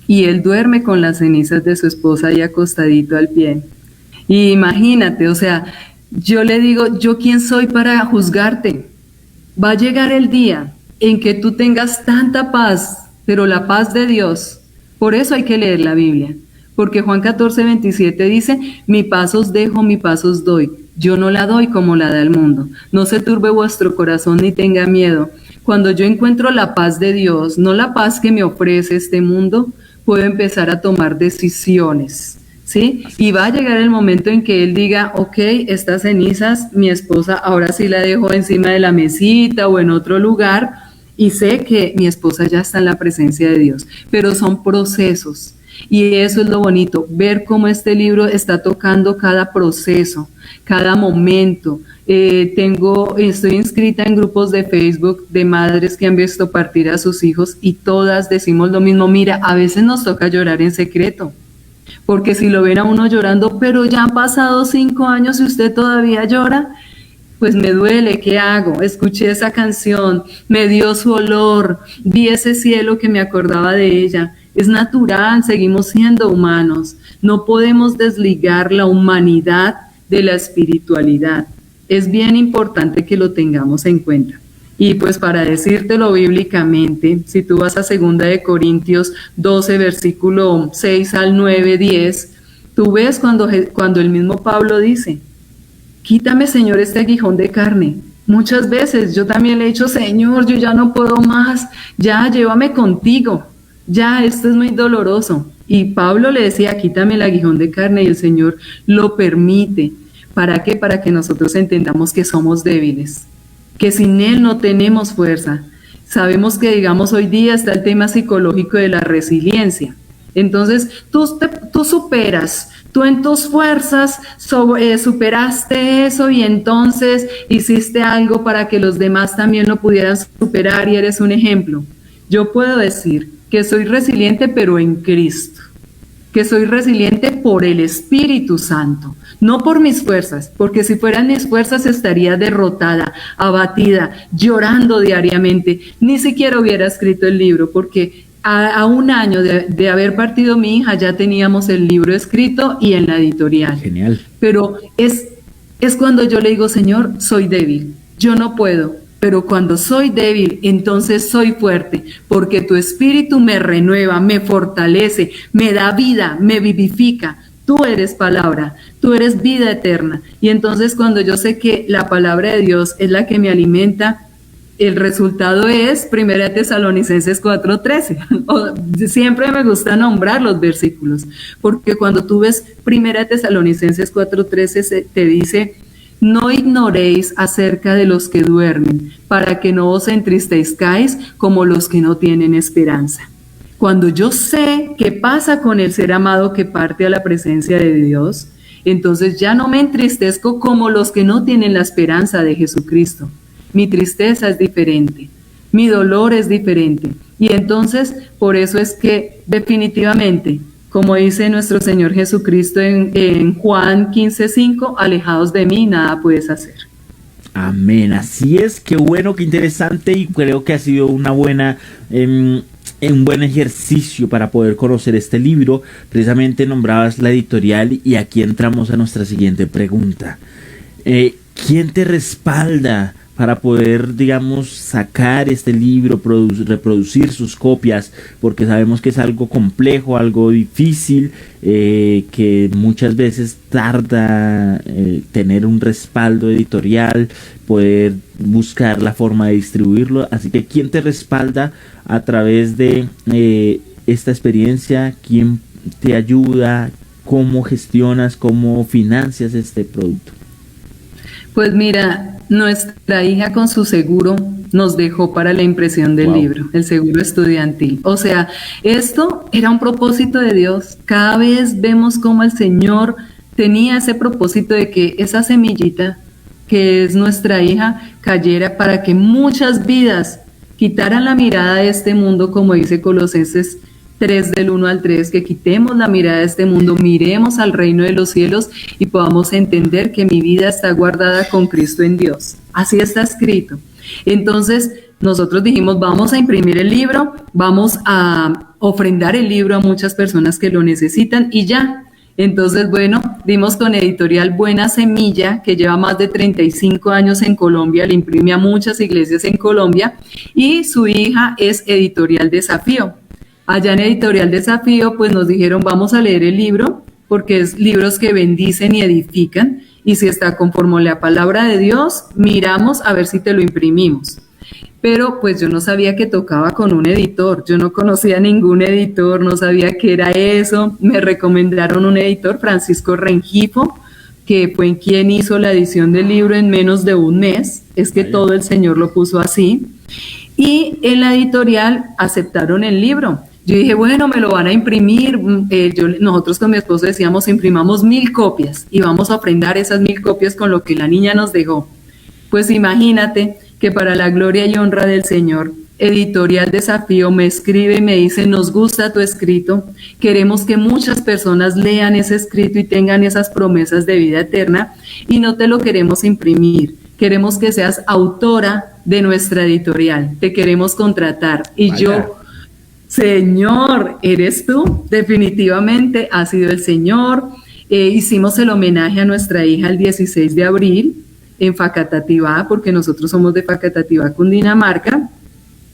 y él duerme con las cenizas de su esposa ahí acostadito al pie. Y imagínate, o sea, yo le digo, ¿yo quién soy para juzgarte? Va a llegar el día en que tú tengas tanta paz, pero la paz de Dios. Por eso hay que leer la Biblia, porque Juan 14:27 dice, mi paz os dejo, mi paz os doy. Yo no la doy como la da el mundo. No se turbe vuestro corazón ni tenga miedo. Cuando yo encuentro la paz de Dios, no la paz que me ofrece este mundo, puedo empezar a tomar decisiones, ¿sí? Y va a llegar el momento en que él diga, ok, estas cenizas, mi esposa ahora sí la dejo encima de la mesita o en otro lugar, y sé que mi esposa ya está en la presencia de Dios. Pero son procesos, y eso es lo bonito, ver cómo este libro está tocando cada proceso, cada momento. Estoy inscrita en grupos de Facebook de madres que han visto partir a sus hijos, y todas decimos lo mismo. Mira, a veces nos toca llorar en secreto, porque si lo ven a uno llorando, pero ya han pasado 5 años y usted todavía llora, pues me duele, ¿qué hago? Escuché esa canción, me dio su olor, vi ese cielo que me acordaba de ella. Es natural, seguimos siendo humanos, no podemos desligar la humanidad de la espiritualidad. Es bien importante que lo tengamos en cuenta. Y pues para decírtelo bíblicamente, si tú vas a 2 de Corintios 12, versículo 6 al 9, 10, tú ves cuando el mismo Pablo dice, quítame, Señor, este aguijón de carne. Muchas veces yo también le he dicho, Señor, yo ya no puedo más, ya llévame contigo, ya esto es muy doloroso. Y Pablo le decía, quítame el aguijón de carne, y el Señor lo permite. ¿Para qué? Para que nosotros entendamos que somos débiles, que sin Él no tenemos fuerza. Sabemos que, digamos, hoy día está el tema psicológico de la resiliencia. Entonces, tú superas, tú en tus fuerzas superaste eso y entonces hiciste algo para que los demás también lo pudieran superar y eres un ejemplo. Yo puedo decir que soy resiliente, pero en Cristo, que soy resiliente por el Espíritu Santo, no por mis fuerzas, porque si fueran mis fuerzas estaría derrotada, abatida, llorando diariamente. Ni siquiera hubiera escrito el libro, porque a un año de haber partido mi hija ya teníamos el libro escrito y en la editorial. Genial. Pero es cuando yo le digo, Señor, soy débil, yo no puedo. Pero cuando soy débil, entonces soy fuerte, porque tu Espíritu me renueva, me fortalece, me da vida, me vivifica. Tú eres palabra, tú eres vida eterna. Y entonces cuando yo sé que la palabra de Dios es la que me alimenta, el resultado es 1 Tesalonicenses 4:13. Siempre me gusta nombrar los versículos, porque cuando tú ves 1 Tesalonicenses 4:13 te dice: no ignoréis acerca de los que duermen, para que no os entristezcáis como los que no tienen esperanza. Cuando yo sé qué pasa con el ser amado que parte a la presencia de Dios, entonces ya no me entristezco como los que no tienen la esperanza de Jesucristo. Mi tristeza es diferente, mi dolor es diferente. Y entonces, por eso es que definitivamente, como dice nuestro Señor Jesucristo en Juan 15:5, alejados de mí, nada puedes hacer. Amén, así es, qué bueno, qué interesante, y creo que ha sido una buena, un buen ejercicio para poder conocer este libro. Precisamente nombrabas la editorial y aquí entramos a nuestra siguiente pregunta. ¿Quién te respalda para poder, digamos, sacar este libro, reproducir sus copias? Porque sabemos que es algo complejo, algo difícil, que muchas veces tarda tener un respaldo editorial, poder buscar la forma de distribuirlo. Así que, ¿quién te respalda a través de esta experiencia? ¿Quién te ayuda? ¿Cómo gestionas? ¿Cómo financias este producto? Pues mira, nuestra hija con su seguro nos dejó para la impresión del libro, el seguro estudiantil. O sea, esto era un propósito de Dios. Cada vez vemos cómo el Señor tenía ese propósito de que esa semillita, que es nuestra hija, cayera para que muchas vidas quitaran la mirada de este mundo, como dice Colosenses 3 del 1 al 3, que quitemos la mirada de este mundo, miremos al reino de los cielos y podamos entender que mi vida está guardada con Cristo en Dios. Así está escrito. Entonces nosotros dijimos, vamos a imprimir el libro, vamos a ofrendar el libro a muchas personas que lo necesitan y ya. Entonces, bueno, dimos con Editorial Buena Semilla, que lleva más de 35 años en Colombia, le imprime a muchas iglesias en Colombia, y su hija es Editorial Desafío. Allá en Editorial Desafío, pues nos dijeron, vamos a leer el libro, porque es libros que bendicen y edifican, y si está conforme a la palabra de Dios, miramos a ver si te lo imprimimos. Pero pues yo no sabía que tocaba con un editor, yo no conocía ningún editor, no sabía qué era eso. Me recomendaron un editor, Francisco Rengifo, que fue quien hizo la edición del libro en menos de un mes. Es que todo el Señor lo puso así. Y en la editorial aceptaron el libro. Yo dije, bueno, me lo van a imprimir. Nosotros con mi esposo decíamos, imprimamos 1000 copias y vamos a ofrendar esas 1000 copias con lo que la niña nos dejó. Pues imagínate que para la gloria y honra del Señor, Editorial Desafío me escribe y me dice, nos gusta tu escrito, queremos que muchas personas lean ese escrito y tengan esas promesas de vida eterna y no te lo queremos imprimir, queremos que seas autora de nuestra editorial, te queremos contratar. Y vaya. Yo, Señor, ¿eres tú? Definitivamente ha sido el Señor. Hicimos el homenaje a nuestra hija el 16 de abril, en Facatativá, porque nosotros somos de Facatativá, Cundinamarca.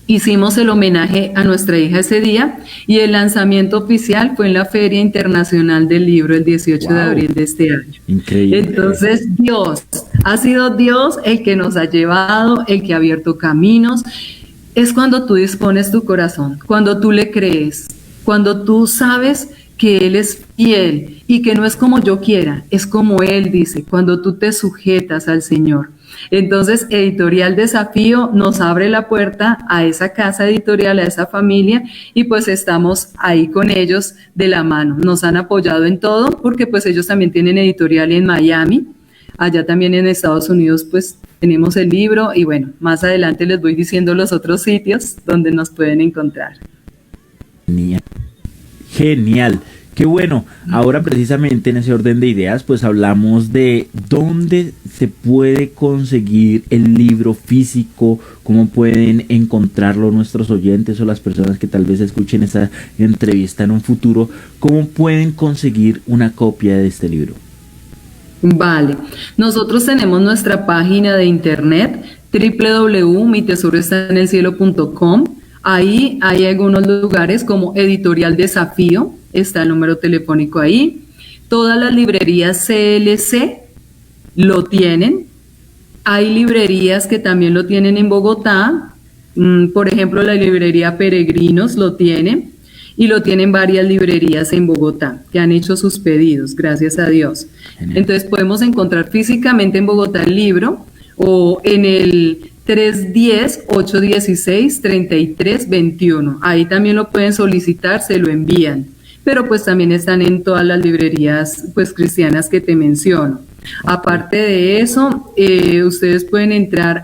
Hicimos el homenaje a nuestra hija ese día y el lanzamiento oficial fue en la Feria Internacional del Libro el 18 de abril de este año. Increíble. Entonces, ha sido Dios el que nos ha llevado, el que ha abierto caminos. Es cuando tú dispones tu corazón, cuando tú le crees, cuando tú sabes que Él es fiel y que no es como yo quiera, es como Él dice, cuando tú te sujetas al Señor. Entonces, Editorial Desafío nos abre la puerta a esa casa editorial, a esa familia, y pues estamos ahí con ellos de la mano. Nos han apoyado en todo porque pues ellos también tienen editorial en Miami. Allá también en Estados Unidos pues tenemos el libro y bueno, más adelante les voy diciendo los otros sitios donde nos pueden encontrar. Genial. Genial. Qué bueno. Ahora precisamente en ese orden de ideas pues hablamos de dónde se puede conseguir el libro físico, cómo pueden encontrarlo nuestros oyentes o las personas que tal vez escuchen esta entrevista en un futuro, cómo pueden conseguir una copia de este libro. Vale, nosotros tenemos nuestra página de internet www.mitesoroestaenelcielo.com. Ahí hay algunos lugares como Editorial Desafío, está el número telefónico ahí. Todas las librerías CLC lo tienen. Hay librerías que también lo tienen en Bogotá. Por ejemplo, la librería Peregrinos lo tiene. Y lo tienen varias librerías en Bogotá que han hecho sus pedidos, gracias a Dios. Genial. Entonces podemos encontrar físicamente en Bogotá el libro o en el 310-816-3321. Ahí también lo pueden solicitar, se lo envían. Pero pues también están en todas las librerías pues cristianas que te menciono. Aparte de eso, ustedes pueden entrar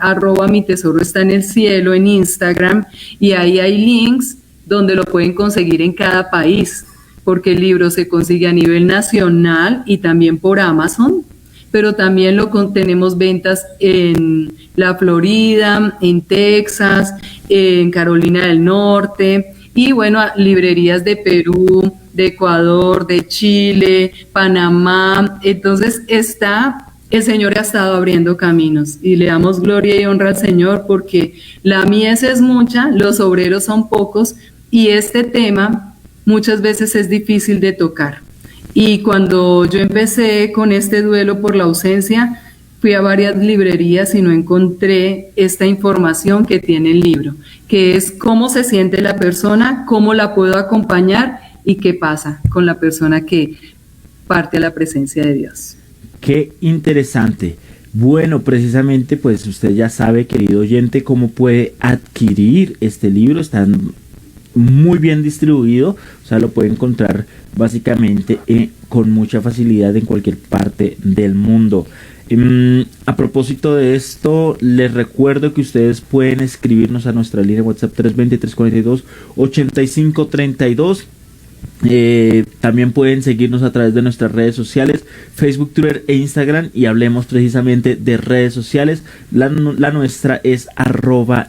@mitesoroestaenelcielo en Instagram y ahí hay links donde lo pueden conseguir en cada país, porque el libro se consigue a nivel nacional y también por Amazon, pero también tenemos ventas en la Florida, en Texas, en Carolina del Norte, y bueno, librerías de Perú, de Ecuador, de Chile, Panamá. Entonces el Señor ha estado abriendo caminos y le damos gloria y honra al Señor porque la mies es mucha, los obreros son pocos, y este tema muchas veces es difícil de tocar. Y cuando yo empecé con este duelo por la ausencia, fui a varias librerías y no encontré esta información que tiene el libro, que es cómo se siente la persona, cómo la puedo acompañar y qué pasa con la persona que parte a la presencia de Dios. Qué interesante. Bueno, precisamente pues usted ya sabe, querido oyente, cómo puede adquirir este libro. Están muy bien distribuido, o sea, lo puede encontrar básicamente con mucha facilidad en cualquier parte del mundo. A propósito de esto, les recuerdo que ustedes pueden escribirnos a nuestra línea WhatsApp 320-342-8532. También pueden seguirnos a través de nuestras redes sociales, Facebook, Twitter e Instagram, y hablemos precisamente de redes sociales. La nuestra es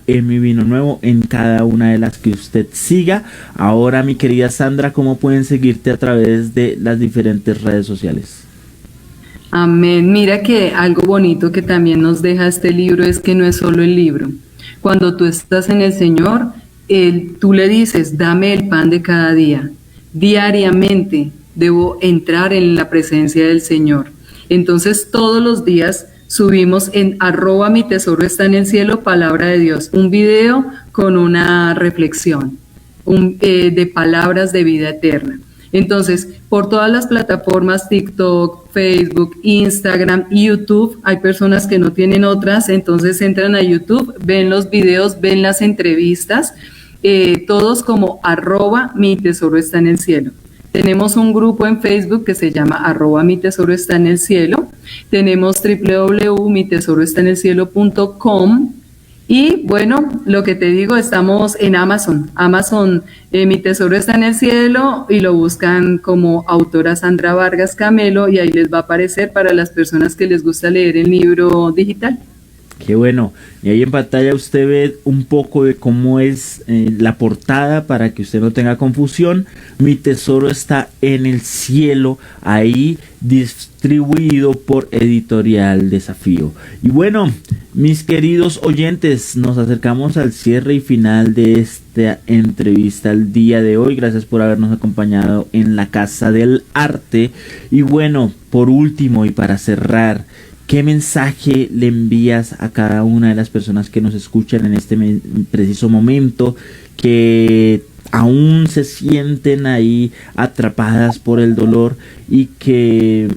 @emivinonuevo en cada una de las que usted siga. Ahora, mi querida Sandra, ¿cómo pueden seguirte a través de las diferentes redes sociales? Amén. Mira que algo bonito que también nos deja este libro es que no es solo el libro. Cuando tú estás en el Señor, tú le dices, dame el pan de cada día. Diariamente debo entrar en la presencia del Señor. Entonces todos los días subimos en @mitesoroestaenelcielo, palabra de Dios, un video con una reflexión de palabras de vida eterna. Entonces, por todas las plataformas, TikTok, Facebook, Instagram y YouTube, hay personas que no tienen otras, entonces entran a YouTube, ven los videos, ven las entrevistas, todos como @mitesoroestaenelcielo. Tenemos un grupo en Facebook que se llama @mitesoroestaenelcielo. Tenemos www.mitesoroestaenelcielo.com. Y bueno, lo que te digo, estamos en Amazon. Mi tesoro está en el cielo, y lo buscan como autora Sandra Vargas Camelo, y ahí les va a aparecer para las personas que les gusta leer el libro digital. Qué bueno. Y ahí en pantalla usted ve un poco de cómo es la portada para que usted no tenga confusión. Mi tesoro está en el cielo, ahí distribuido por Editorial Desafío. Y bueno, mis queridos oyentes, nos acercamos al cierre y final de esta entrevista el día de hoy. Gracias por habernos acompañado en la Casa del Arte. Y bueno, por último y para cerrar, ¿qué mensaje le envías a cada una de las personas que nos escuchan en este preciso momento, que aún se sienten ahí atrapadas por el dolor y que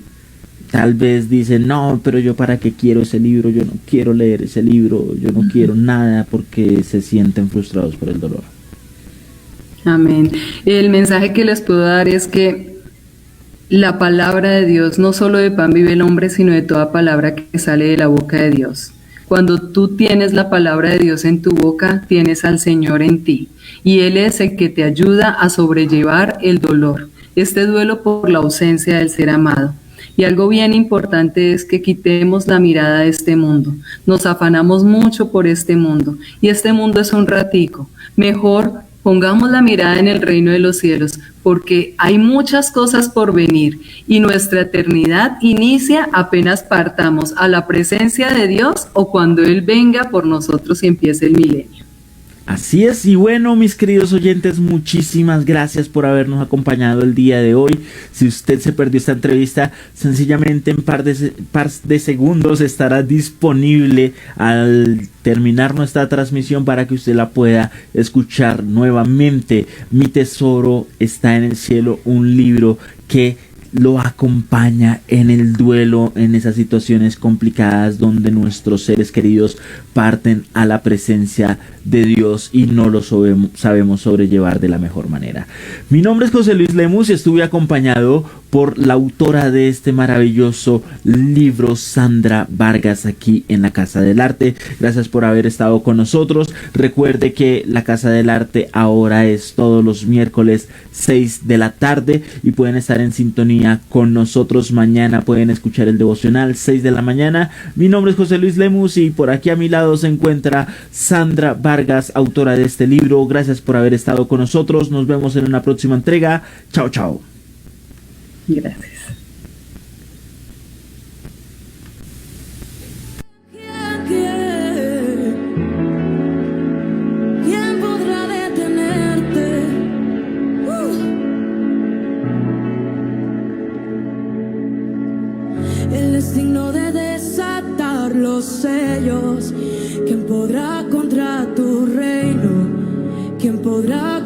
tal vez dicen, no, pero yo para qué quiero ese libro, yo no quiero leer ese libro, yo no quiero nada, porque se sienten frustrados por el dolor. Amén. El mensaje que les puedo dar es que la palabra de Dios, no solo de pan vive el hombre, sino de toda palabra que sale de la boca de Dios. Cuando tú tienes la palabra de Dios en tu boca, tienes al Señor en ti. Y Él es el que te ayuda a sobrellevar el dolor, este duelo por la ausencia del ser amado. Y algo bien importante es que quitemos la mirada de este mundo. Nos afanamos mucho por este mundo. Y este mundo es un ratico. Mejor pongamos la mirada en el reino de los cielos, porque hay muchas cosas por venir y nuestra eternidad inicia apenas partamos a la presencia de Dios o cuando Él venga por nosotros y empiece el milenio. Así es, y bueno, mis queridos oyentes, muchísimas gracias por habernos acompañado el día de hoy. Si usted se perdió esta entrevista, sencillamente en par de segundos estará disponible al terminar nuestra transmisión para que usted la pueda escuchar nuevamente. Mi tesoro está en el cielo, un libro que lo acompaña en el duelo, en esas situaciones complicadas donde nuestros seres queridos parten a la presencia de Dios y no lo sabemos sobrellevar de la mejor manera. Mi nombre es José Luis Lemus y estuve acompañado por la autora de este maravilloso libro, Sandra Vargas, aquí en la Casa del Arte. Gracias por haber estado con nosotros. Recuerde que la Casa del Arte ahora es todos los miércoles 6 de la tarde y pueden estar en sintonía con nosotros. Mañana pueden escuchar el devocional 6 de la mañana. Mi nombre es José Luis Lemus y por aquí a mi lado se encuentra Sandra Vargas, autora de este libro. Gracias por haber estado con nosotros. Nos vemos en una próxima entrega. Chao, chao. Gracias. ¿Quién podrá detenerte? Él es digno de desatar los sellos. ¿Quién podrá contra tu reino? ¿Quién podrá